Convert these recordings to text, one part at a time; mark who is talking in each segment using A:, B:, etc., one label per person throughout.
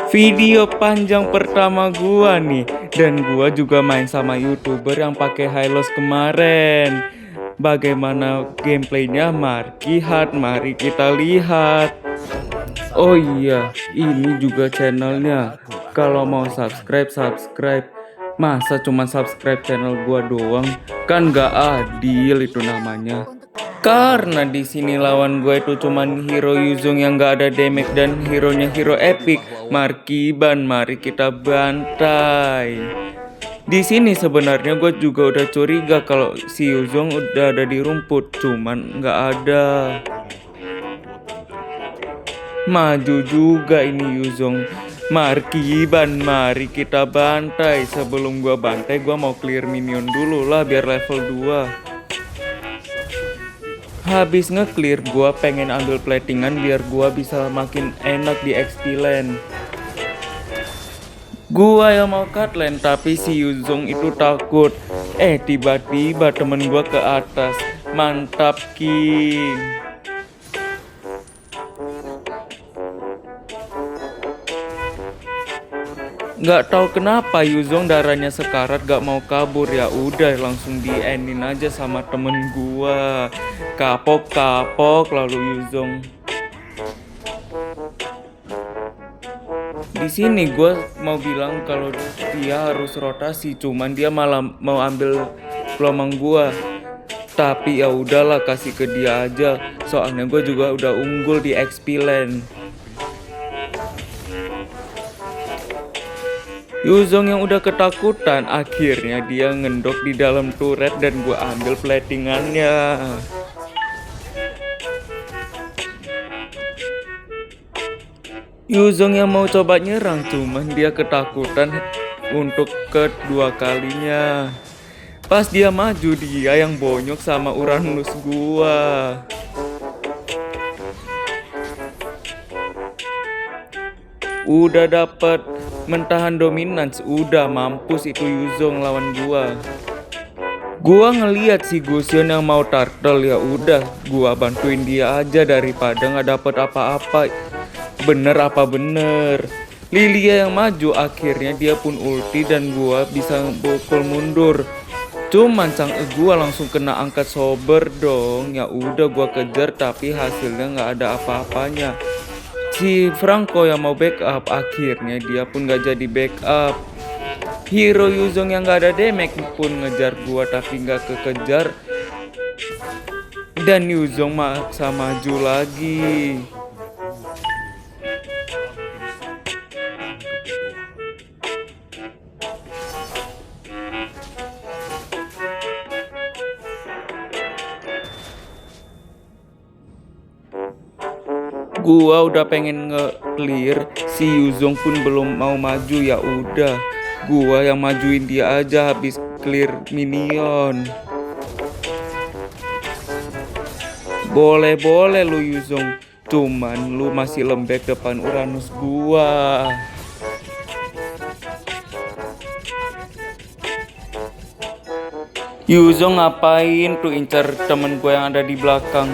A: Video panjang pertama gua nih, dan gua juga main sama YouTuber yang pakai Hylos kemarin. Bagaimana gameplaynya? Mari kita lihat. Oh iya, ini juga channelnya. Kalau mau subscribe, subscribe. Masa cuma subscribe channel gua doang? Kan gak adil itu namanya. Karena di sini lawan gue itu cuman hero Yuzong yang gak ada damage dan hero-nya hero epic, Markiban. Mari kita bantai. Di sini sebenarnya gue juga udah curiga kalau si Yuzong udah ada di rumput, cuman nggak ada. Maju juga ini Yuzong. Markiban, mari kita bantai. Sebelum gua bantai, gua mau clear minion dulu lah biar level 2. Habis nge-clear, gua pengen ambil platingan biar gua bisa makin enak di XP lane. Gua yang mau cut lane tapi si Yuzong itu takut. Tiba-tiba temen gua ke atas. Mantap King. Gak tahu kenapa Yuzong darahnya sekarat gak mau kabur. Ya udah langsung di-endin aja sama temen gua. Kapok lalu Yuzong. Di sini gua mau bilang kalau dia harus rotasi, cuman dia malah mau ambil peluang gua. Tapi ya udahlah, kasih ke dia aja. Soalnya gua juga udah unggul di XP lane. Yuzong yang udah ketakutan, akhirnya dia ngendok di dalam turret dan gua ambil platingannya. Yuzong yang mau coba nyerang, cuman dia ketakutan untuk kedua kalinya. Pas dia maju, dia yang bonyok sama Uranus gua. Udah dapet mentahan dominance, udah mampus itu Yuzong lawan gua. Gua ngeliat si Gusion yang mau turtle, ya udah gua bantuin dia aja daripada nggak dapet apa-apa. Bener apa bener? Lilia yang maju, akhirnya dia pun ulti dan gua bisa pukul mundur. Cuman gua langsung kena angkat sober dong. Ya udah gua kejar tapi hasilnya nggak ada apa-apanya. Si Franco yang mau backup, akhirnya dia pun gak jadi backup. Hero Yuzong yang gak ada damage pun ngejar gua tapi gak kekejar. Dan Yuzong maksa maju lagi. Gua udah pengen nge-clear, si Yuzong pun belum mau maju. Ya udah, gua yang majuin dia aja habis clear minion. Boleh lu Yuzong, cuman lu masih lembek depan Uranus gua. Yuzong ngapain tuh incar temen gua yang ada di belakang?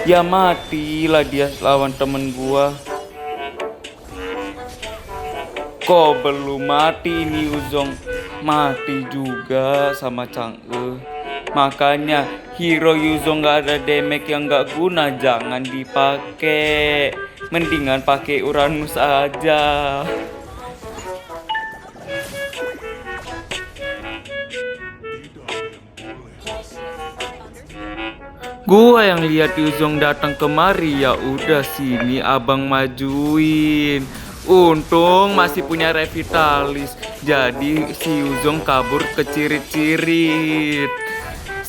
A: Ya matilah dia lawan temen gua. Kok belum mati ini Yuzong? Mati juga sama Chang'e. Makanya hero Yuzong gak ada damage yang gak guna, jangan dipakai. Mendingan pakai Uranus aja. Gua yang lihat Yuzong datang kemari, ya udah sini abang majuin. Untung masih punya revitalis, jadi si Yuzong kabur ke cirit-cirit.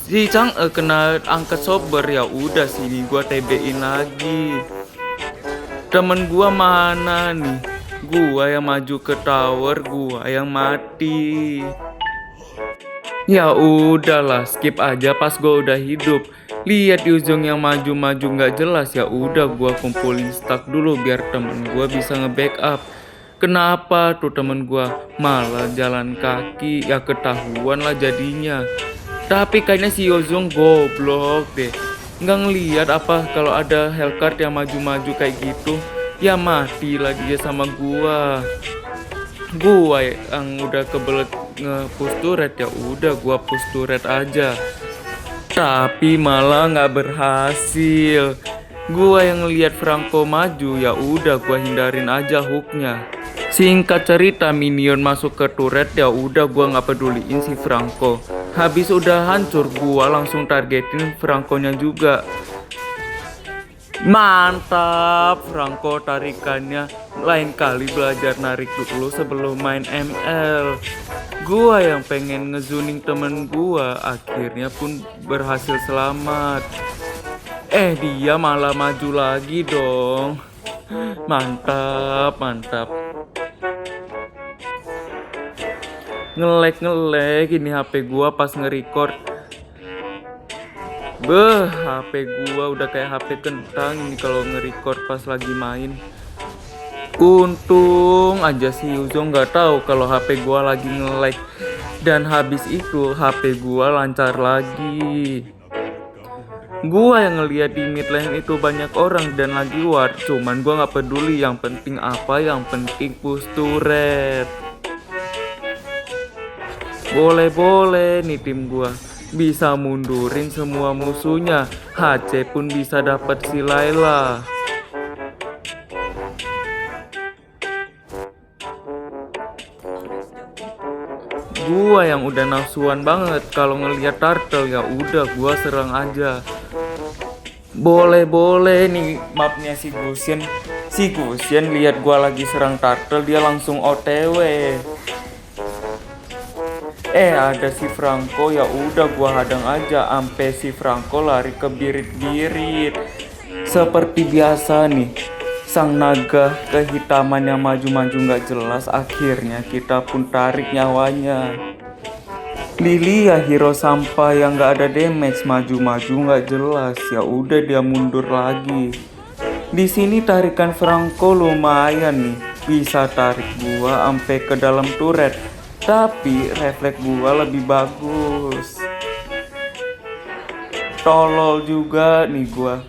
A: Si Chang'e kena angkat sober, ya udah sini gua TB-in lagi. Temen gua mana nih? Gua yang maju ke tower, gua yang mati. Ya udahlah, skip aja pas gua udah hidup. Lihat Yuzong yang maju-maju nggak jelas, ya udah gua kumpulin stack dulu biar temen gua bisa nge-backup. Kenapa tuh temen gua malah jalan kaki? Ya ketahuan lah jadinya. Tapi kayaknya si Yuzong goblok deh. Nggak ngeliat apa kalau ada Hellcard yang maju-maju kayak gitu. Ya mati lah dia sama gua. Gua yang udah kebelet nge-push turret, ya udah gua push turret aja. Tapi malah nggak berhasil. Gua yang lihat Franco maju, ya udah gua hindarin aja hooknya. Singkat cerita minion masuk ke turret, ya udah gua nggak peduliin si Franco. Habis udah hancur, gua langsung targetin Franco-nya juga. Mantap, Franco tarikannya. Lain kali belajar narik dulu sebelum main ML. Gua yang pengen ngezuning temen gua, akhirnya pun berhasil selamat. Dia malah maju lagi dong. Mantap, mantap. Nge-lag ini HP gua pas nge-record. HP gua udah kayak HP kentang ini kalau nge-record pas lagi main. Untung aja si Yuzo nggak tahu kalau HP gua lagi nge-lag. Dan habis itu HP gua lancar lagi. Gua yang ngeliat di mid lane itu banyak orang dan lagi war, cuman gua nggak peduli. Yang penting apa? Yang penting push turret. Boleh nih tim gua bisa mundurin semua musuhnya. HC pun bisa dapat si Layla. Gua yang udah nafsuan banget kalau ngelihat turtle, ya udah gua serang aja. Boleh nih mapnya si Gusion. Si Gusion lihat gua lagi serang turtle, dia langsung OTW. Ada si Franco, ya udah gua hadang aja ampe si Franco lari ke birit-birit. Seperti biasa nih, sang naga kehitaman yang maju-maju nggak jelas, akhirnya kita pun tarik nyawanya. Lilia hero sampah yang nggak ada damage, maju-maju nggak jelas, ya udah dia mundur lagi. Di sini tarikan Franco lumayan nih, bisa tarik gua ampe ke dalam turret. Tapi refleks gua lebih bagus. Tolol juga nih gua.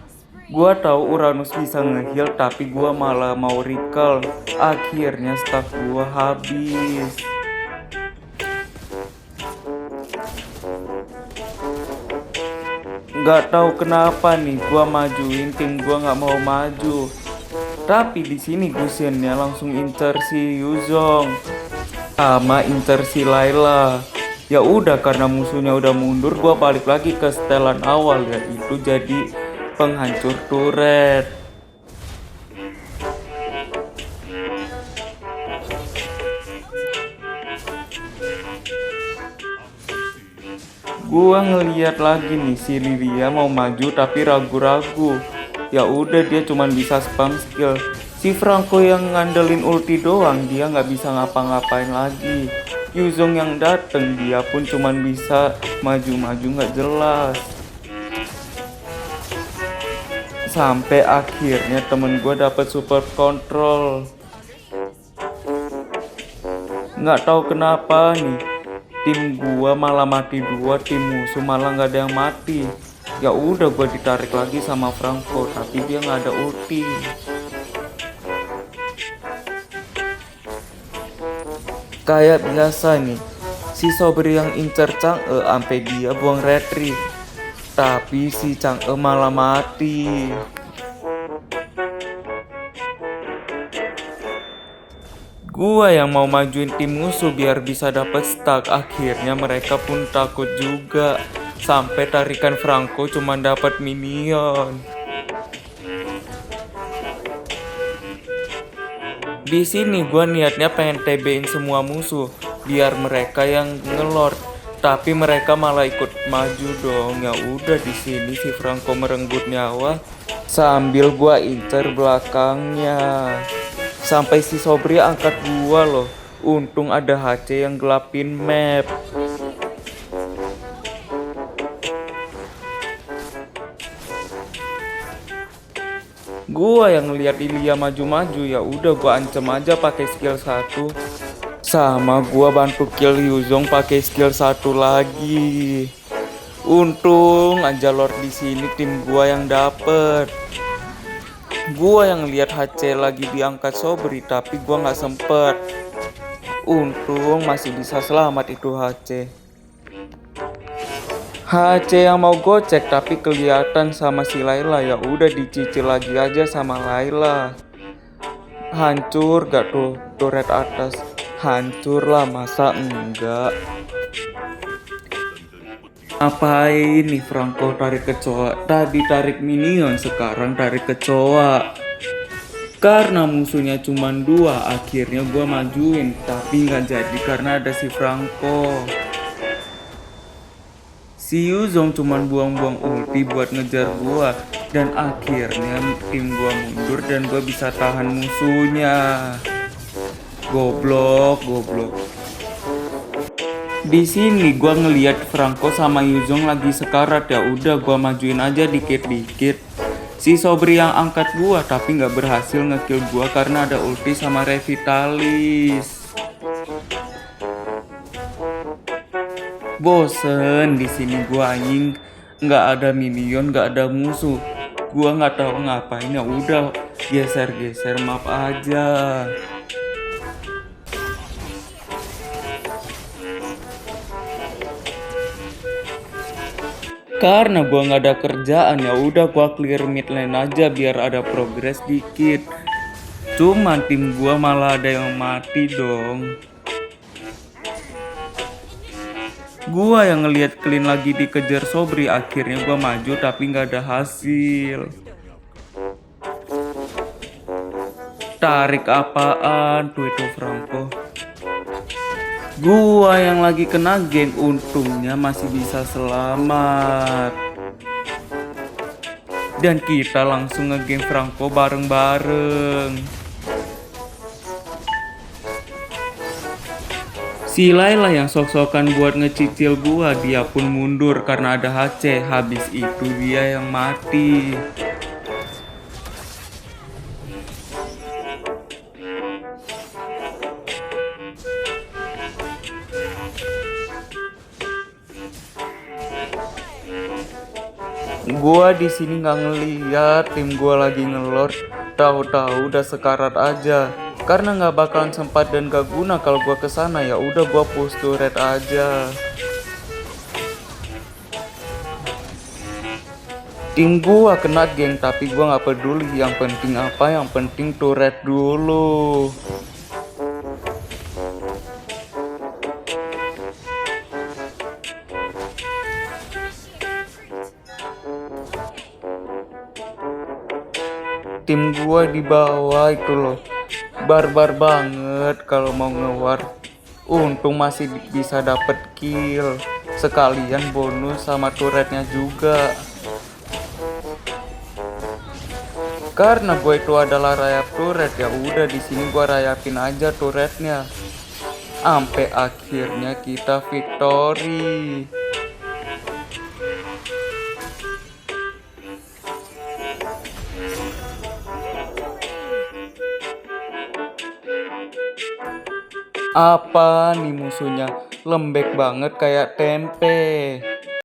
A: Gua tahu Uranus bisa nge-heal, tapi gua malah mau recall. Akhirnya staff gua habis. Nggak tahu kenapa nih gua majuin tim gua nggak mau maju. Tapi di sini Gusionnya langsung incer si Yuzong sama incer si Layla. Ya udah karena musuhnya udah mundur, gua balik lagi ke setelan awal, yaitu jadi penghancur turret. Gua ngeliat lagi nih si Lilia mau maju tapi ragu-ragu. Ya udah dia cuman bisa spam skill. Si Franco yang ngandelin ulti doang, dia nggak bisa ngapa-ngapain lagi. Yuzong yang dateng, dia pun cuman bisa maju-maju nggak jelas. Sampai akhirnya temen gue dapet super control. Nggak tahu kenapa nih, tim gua malah mati dua, tim musuh malah nggak ada yang mati. Ya udah gua ditarik lagi sama Franco, tapi dia nggak ada ulti. Kayak biasa nih, si Sobri yang incer Chang'e sampai dia buang retreat, tapi si Chang'e malah mati. Gua yang mau majuin tim musuh biar bisa dapet stack, akhirnya mereka pun takut juga. Sampai tarikan Franco cuma dapat minion. Di sini gua niatnya pengen TB-in semua musuh biar mereka yang ngelord, tapi mereka malah ikut maju dong. Ya udah di sini si Franco merenggut nyawa sambil gua incer belakangnya. Sampai si Sobri angkat gua loh. Untung ada HC yang gelapin map. Gua yang ngeliat Lilia maju-maju, ya udah gua ancam aja pakai skill 1. Sama gua bantu kill Yuzong pakai skill 1 lagi. Untung aja Lord di sini tim gua yang dapet. Gua yang lihat HC lagi diangkat Sobri tapi gua nggak sempet. Untung masih bisa selamat itu HC. HC yang mau gocek tapi kelihatan sama si Laila, ya udah dicicil lagi aja sama Laila. Hancur gak tuh turret atas? Hancur lah, masa enggak? Ngapain nih Franco tarik kecoa? Tadi tarik minion, sekarang tarik kecoa. Karena musuhnya cuma 2, akhirnya gua majuin. Tapi nggak jadi karena ada si Franco. Si Yuzong cuma buang-buang ulti buat ngejar gua. Dan akhirnya tim gua mundur dan gua bisa tahan musuhnya. Goblok, goblok. Di sini gua ngeliat Franco sama Yuzong lagi sekarat, ya udah gua majuin aja dikit-dikit. Si Sobri yang angkat gua tapi nggak berhasil ngekill gua karena ada ulti sama Revitalis. Bosen di sini gua anjing, nggak ada minion, nggak ada musuh. Gua nggak tahu ngapain, ya udah geser-geser map aja. Karena gua nggak ada kerjaan, ya udah gua clear mid lane aja biar ada progres dikit. Cuman tim gua malah ada yang mati dong. Gua yang ngelihat clean lagi dikejar Sobri, akhirnya gua maju tapi nggak ada hasil. Tarik apaan tuh itu Franco? Gua yang lagi kena gank, untungnya masih bisa selamat. Dan kita langsung nge-game Franco bareng-bareng. Si Laila yang sok-sokan buat ngecicil gua, dia pun mundur karena ada HC. Habis itu dia yang mati. Gua di sini nggak ngeliat tim gua lagi ngelord, tahu-tahu udah sekarat aja. Karena nggak bakalan sempat dan gak guna kalau gua kesana, ya udah gua push turret aja. Tim gua kena geng tapi gua nggak peduli. Yang penting apa? Yang penting turret dulu. Tim gua di bawah itu loh, barbar banget kalau mau ngewar. Untung masih bisa dapet kill, sekalian bonus sama turretnya juga. Karena gue itu adalah rayap turret, ya udah di sini gue rayapin aja turretnya. Sampai akhirnya kita victory. Apa nih musuhnya? Lembek banget kayak tempe.